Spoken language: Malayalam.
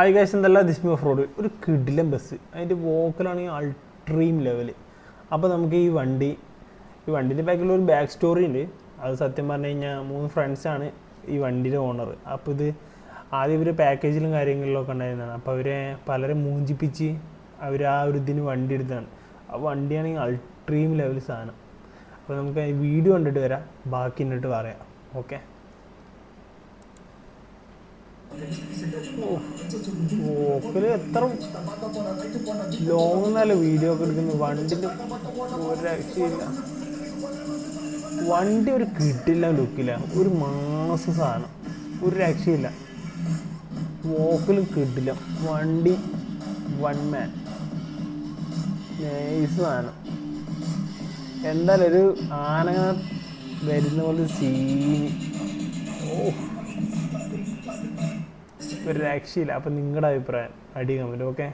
ഹായ് ഗൈസ്, എന്തല്ല ദിസ് മീ ഓഫ് റോഡ്. ഒരു കിടിലൻ ബസ്, അതിൻ്റെ വോക്കലാണെങ്കിൽ അൾട്രീം ലെവൽ. അപ്പോൾ നമുക്ക് ഈ വണ്ടീൻ്റെ ബാക്കിലുള്ള ഒരു ബാക്ക് സ്റ്റോറി ഉണ്ട്. അത് സത്യം പറഞ്ഞു കഴിഞ്ഞാൽ 3 ഫ്രണ്ട്സാണ് ഈ വണ്ടിയുടെ ഓണർ. അപ്പോൾ ഇത് ആദ്യം ഇവർ പാക്കേജിലും കാര്യങ്ങളിലൊക്കെ ഉണ്ടായിരുന്നതാണ്. അപ്പോൾ അവരെ പലരും മൂഞ്ചിപ്പിച്ച് അവർ ആ ഒരു ഇതിന് വണ്ടി എടുത്തതാണ്. ആ വണ്ടിയാണെങ്കിൽ അൾട്രീം ലെവൽ സാധനം. അപ്പോൾ നമുക്ക് ഈ വീഡിയോ കണ്ടിട്ട് വരാം, ബാക്കി എന്നിട്ട് പറയാം. ഓക്കെ. ഓക്കല് എത്ര ലോങ് എന്നല്ല വീഡിയോ ഒക്കെ എടുക്കുന്നത്. വണ്ടിൻ്റെ ഒരു രക്ഷയില്ല. വണ്ടി ഒരു കിട്ടില്ല, ലുക്കില്ല, ഒരു മാസ സാധനം, ഒരു രക്ഷയില്ല. വോക്കലും കിട്ടില്ല. വണ്ടി 1 മാൻ നൈസ് സാധനം. എന്തായാലും ഒരു ആന വരുന്ന പോലെ സീന്. ഒരു രക്ഷയില്ല. അപ്പം നിങ്ങളുടെ അഭിപ്രായം അടി കമൻറ്റ്. ഓക്കെ.